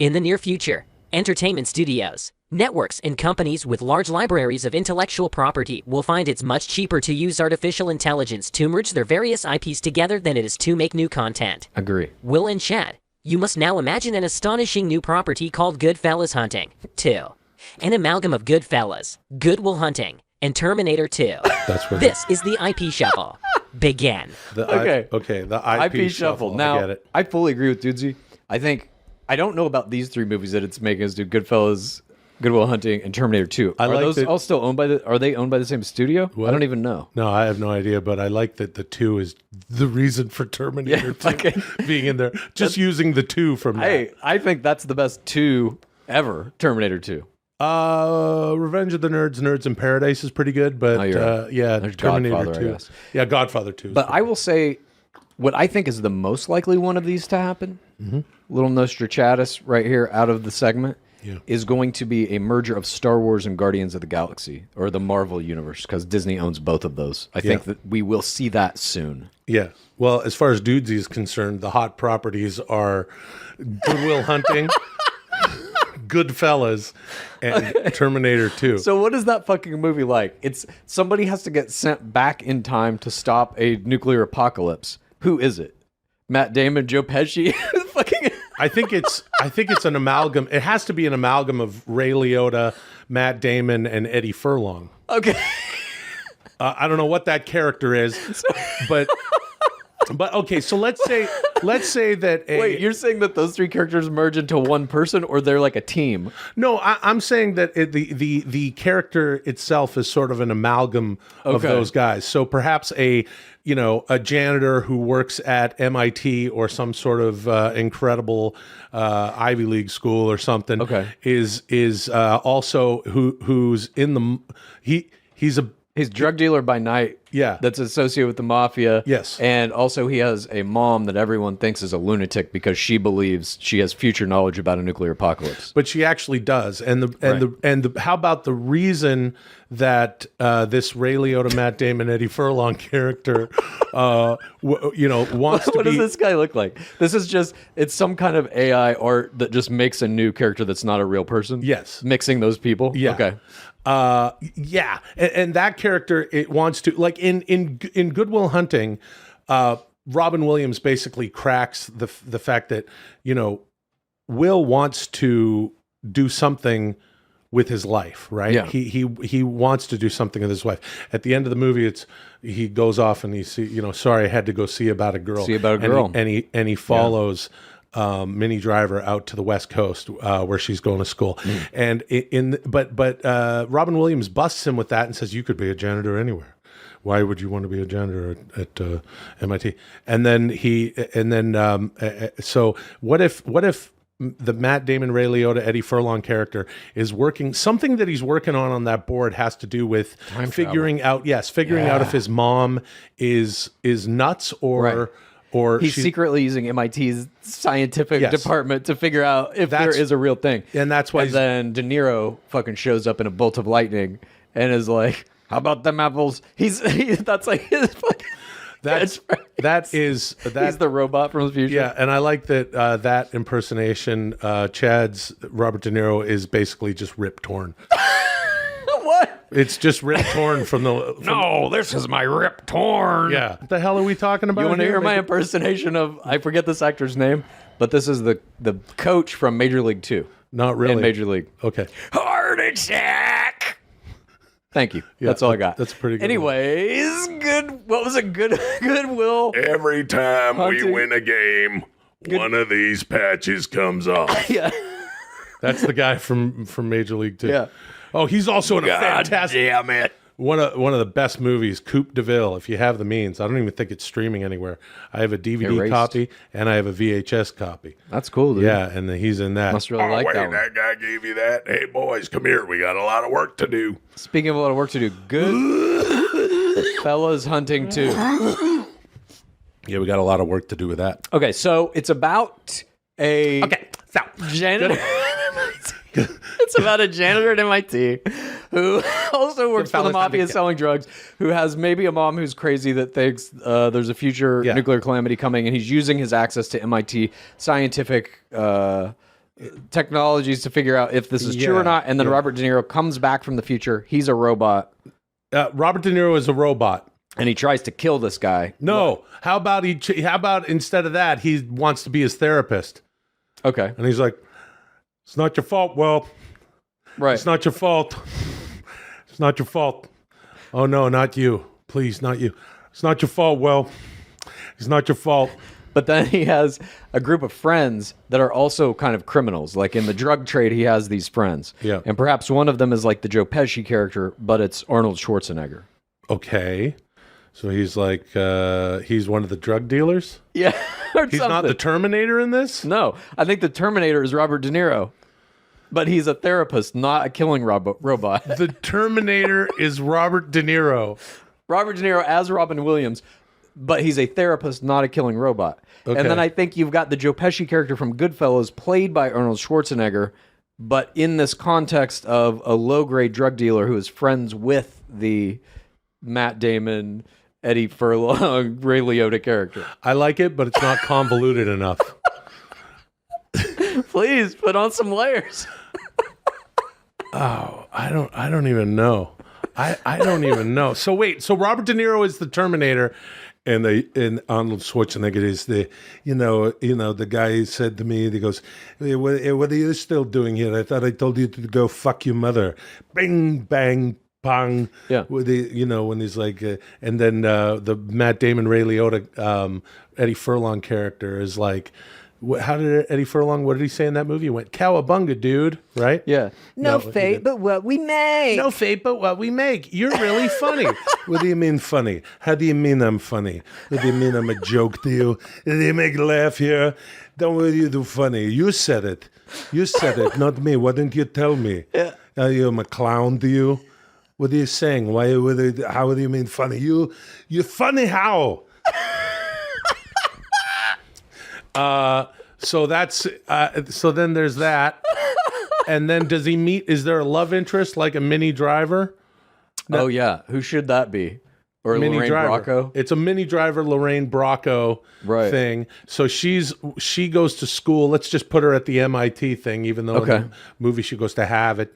In the near future, entertainment studios, networks, and companies with large libraries of intellectual property will find it's much cheaper to use artificial intelligence to merge their various IPs together than it is to make new content. Agree. Will and Chad, you must now imagine an astonishing new property called Goodfellas Hunting 2. An amalgam of Goodfellas, Good Will Hunting, and Terminator 2. This is the IP shuffle. Begin. The IP shuffle. Now, I get it. I fully agree with Dudesy. I don't know about these three movies that it's making us do: Goodfellas, Good Will Hunting, and Terminator 2. Are those all still owned by Are they owned by the same studio? What? I don't even know. No, I have no idea, but I like that the 2 is the reason for Terminator 2 being in there. Just using the 2 from that. Hey, I think that's the best 2 ever, Terminator 2. Revenge of the Nerds in Paradise is pretty good, but yeah, There's Terminator Godfather, 2. I guess. Yeah, Godfather 2. But I will say, what I think is the most likely one of these to happen, little Nostrachatus right here out of the segment, is going to be a merger of Star Wars and Guardians of the Galaxy, or the Marvel Universe, because Disney owns both of those. I think that we will see that soon. Yeah. Well, as far as Dudesy is concerned, the hot properties are Good Will Hunting, Goodfellas, and Terminator 2. So what is that fucking movie like? It's somebody has to get sent back in time to stop a nuclear apocalypse. Who is it? Matt Damon, Joe Pesci? Fucking I think it's an amalgam. It has to be an amalgam of Ray Liotta, Matt Damon, and Eddie Furlong. Okay. I don't know what that character is, but okay. So let's say that. Wait, you're saying that those three characters merge into one person, or they're like a team? No, I'm saying that the character itself is sort of an amalgam of those guys. So perhaps a janitor who works at MIT or some sort of incredible Ivy League school or something. Is also who's in the he's drug dealer by night. Yeah. That's associated with the mafia. Yes. And also he has a mom that everyone thinks is a lunatic because she believes she has future knowledge about a nuclear apocalypse. But she actually does. And how about the reason that this Ray Liotta, Matt Damon, Eddie Furlong character wants to be... What does this guy look like? This is just, it's some kind of AI art that just makes a new character that's not a real person? Yes. Mixing those people? Yeah. Okay. Yeah, and that character, it wants to, like in Good Will Hunting, Robin Williams basically cracks the fact that Will wants to do something with his life, right? Yeah. He wants to do something with his wife. At the end of the movie, he goes off and sorry, I had to go see about a girl. And he follows. Minnie Driver out to the West Coast where she's going to school, and but Robin Williams busts him with that and says, "You could be a janitor anywhere. Why would you want to be a janitor at MIT?" And then so what if the Matt Damon, Ray Liotta, Eddie Furlong character is working something that he's working on that board has to do with figuring out if his mom is nuts or. Right. Or he's secretly using MIT's scientific department to figure out if there is a real thing. And that's why then De Niro fucking shows up in a bolt of lightning and is like, "How about them apples?" That's like his fucking He's the robot from the future. Yeah, and I like that that impersonation, Chad's Robert De Niro is basically just Rip Torn. What? It's just Rip Torn from the... No, this is my Rip Torn. Yeah. What the hell are we talking about? You want to hear my impersonation of... I forget this actor's name, but this is the coach from Major League 2. Not really. In Major League. Okay. Heart attack! Thank you. Yeah, that's all I got. That's pretty good. Anyways, good... What was it? Goodwill. Every time we win a game, one of these patches comes off. Yeah. That's the guy from Major League 2. Yeah. Oh, he's also in a fantastic... Damn it. One of the best movies, Coupe de Ville, if you have the means. I don't even think it's streaming anywhere. I have a DVD copy and I have a VHS copy. That's cool, dude. Yeah, and he's in that. Must really like that one. That guy gave you that? Hey, boys, come here. We got a lot of work to do. Speaking of a lot of work to do, Goodfellas Hunting 2. Yeah, we got a lot of work to do with that. Okay, so it's about a... Okay, so... Janitor... It's about a janitor at MIT who also works for the mafia selling drugs, who has maybe a mom who's crazy that thinks there's a future nuclear calamity coming, and he's using his access to MIT scientific technologies to figure out if this is true or not. And then Robert De Niro comes back from the future. He's a robot. Robert De Niro is a robot. And he tries to kill this guy. No. How about instead of that, he wants to be his therapist. Okay. And he's like, it's not your fault, Will. Right. It's not your fault. It's not your fault. Oh, no, not you. Please, not you. It's not your fault, Will. It's not your fault. But then he has a group of friends that are also kind of criminals. Like in the drug trade, he has these friends. Yeah. And perhaps one of them is like the Joe Pesci character, but it's Arnold Schwarzenegger. Okay. So he's like, he's one of the drug dealers? Yeah. He's not the Terminator in this? No. I think the Terminator is Robert De Niro. But he's a therapist, not a killing robot. The Terminator is Robert De Niro. Robert De Niro as Robin Williams, but he's a therapist, not a killing robot. Okay. And then I think you've got the Joe Pesci character from Goodfellas, played by Arnold Schwarzenegger, but in this context of a low-grade drug dealer who is friends with the Matt Damon, Eddie Furlong, Ray Liotta character. I like it, but it's not convoluted enough. Please put on some layers. Oh, I don't even know. I don't even know. So wait, so Robert De Niro is the Terminator, and Arnold Schwarzenegger is the, the guy who said to me, he goes, hey, what are you still doing here? I thought I told you to go fuck your mother. Bing, bang, bang. Yeah. With the, when he's like, and then the Matt Damon, Ray Liotta, Eddie Furlong character is like, how did Eddie Furlong, what did he say in that movie? He went, cowabunga, dude, right? Yeah. No fate, but what we make. No fate, but what we make. You're really funny. What do you mean funny? How do you mean I'm funny? What do you mean I'm a joke to you? Do you make you laugh here? Don't worry, you do funny. You said it. You said it, not me. Why didn't you tell me? Yeah. I'm a clown to you? What are you saying? How do you mean funny? You're funny how? So that's so then there's that, and then does he meet? Is there a love interest like a Mini Driver? Oh yeah, who should that be? Or Mini Lorraine Driver. Bracco? It's a Mini Driver, Lorraine Bracco thing. So she goes to school. Let's just put her at the MIT thing, even though in the movie she goes to Harvard.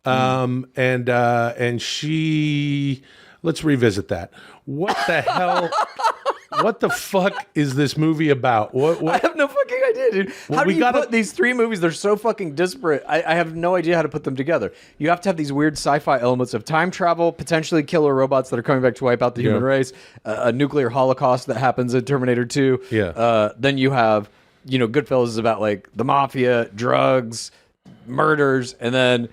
And she. Let's revisit that. What the hell? What the fuck is this movie about? What? I have no fucking idea, dude. How do you put these three movies? They're so fucking disparate. I have no idea how to put them together. You have to have these weird sci-fi elements of time travel, potentially killer robots that are coming back to wipe out the human race, a nuclear holocaust that happens in Terminator 2. Yeah. Then you have, Goodfellas is about like the mafia, drugs, murders, and then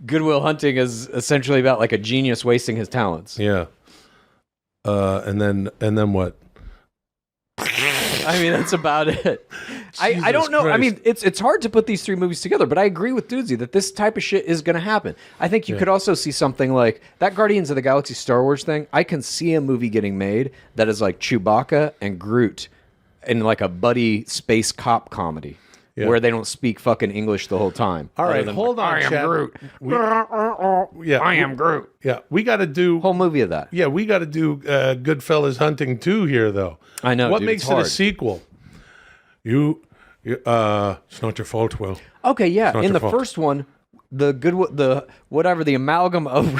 Good Will Hunting is essentially about like a genius wasting his talents. Yeah. And then what? I mean, that's about it. I don't know. Christ. I mean, it's hard to put these three movies together, but I agree with Dudesy that this type of shit is going to happen. I think you could also see something like that Guardians of the Galaxy Star Wars thing. I can see a movie getting made that is like Chewbacca and Groot in like a buddy space cop comedy. Yeah. Where they don't speak fucking English the whole time. All right, hold on, I am Groot. I am Groot. Yeah, we got to do whole movie of that. Yeah, we got to do Goodfellas Hunting 2 here, though. I know. What dude, makes it a sequel? It's not your fault, Will. Okay, yeah. In the fault. first one, the amalgam of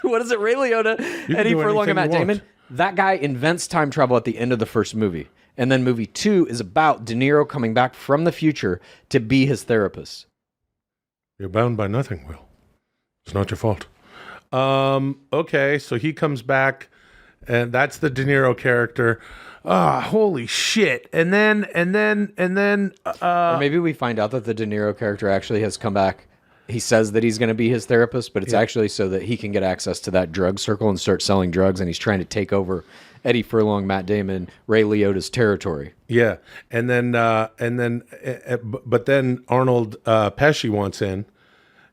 what is it? Ray Liotta, Eddie Furlong, and Matt Damon. That guy invents time travel at the end of the first movie. And then movie 2 is about De Niro coming back from the future to be his therapist. You're bound by nothing, Will. It's not your fault. Okay, so he comes back, and that's the De Niro character. Holy shit. And then or maybe we find out that the De Niro character actually has come back. He says that he's going to be his therapist, but it's actually so that he can get access to that drug circle and start selling drugs, and he's trying to take over Eddie Furlong, Matt Damon, Ray Liotta's territory. Yeah, but then Arnold Pesci wants in,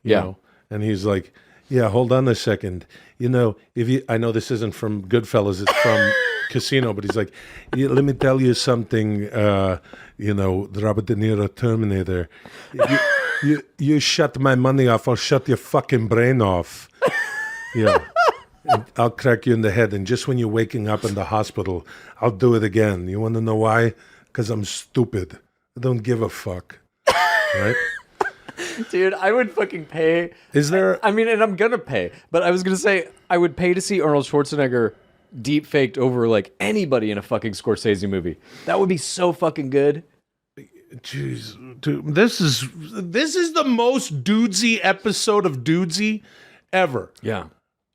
you know, and he's like, "Yeah, hold on a second. I know this isn't from Goodfellas, it's from Casino, but he's like, let me tell you something. The Robert De Niro Terminator. You shut my money off, I'll shut your fucking brain off. Yeah." And I'll crack you in the head, and just when you're waking up in the hospital, I'll do it again. You want to know why? Because I'm stupid. I don't give a fuck. Right? Dude, I would fucking pay. Is there? I mean, and I'm gonna pay, but I was gonna say I would pay to see Arnold Schwarzenegger deep faked over like anybody in a fucking Scorsese movie. That would be so fucking good. Jeez, dude, this is the most dudesy episode of dudesy ever. Yeah.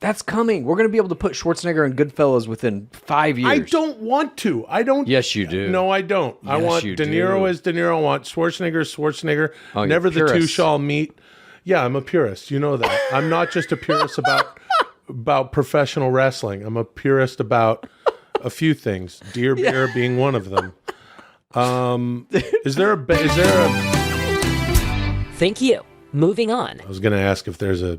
That's coming. We're going to be able to put Schwarzenegger in Goodfellas within 5 years. I don't want to. I don't. Yes, you do. No, I don't. I want De Niro as De Niro. I want Schwarzenegger as Schwarzenegger. Oh, Never the two shall meet. Yeah, I'm a purist. You know that. I'm not just a purist about professional wrestling. I'm a purist about a few things. Deer beer being one of them. Is there a? Thank you. Moving on. I was going to ask if there's a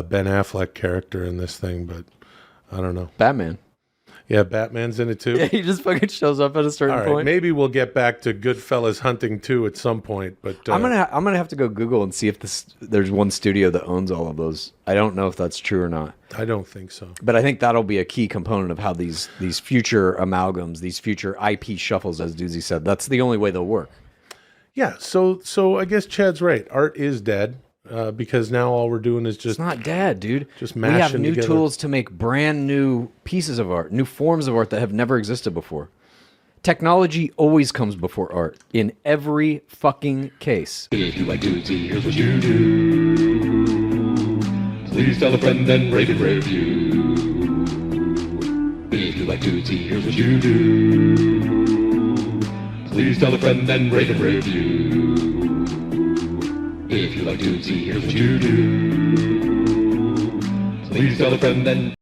Ben Affleck character in this thing, but I don't know. Batman. Yeah, Batman's in it too. Yeah, he just fucking shows up at a certain point. Maybe we'll get back to Goodfellas hunting too at some point. But I'm gonna have to go Google and see if there's one studio that owns all of those. I don't know if that's true or not. I don't think so. But I think that'll be a key component of how these future amalgams, these future IP shuffles, as Doozy said, that's the only way they'll work. Yeah. So I guess Chad's right. Art is dead. Because now all we're doing is just... It's not dead, dude. Just mashing together. We have new tools to make brand new pieces of art, new forms of art that have never existed before. Technology always comes before art, in every fucking case. If you like Doozy, here's what you do. Please tell a friend and rate and review. If you like Doozy, here's what you do. Please tell a friend and rate and review. If you like Dudesy, here's what you do. Please tell a friend and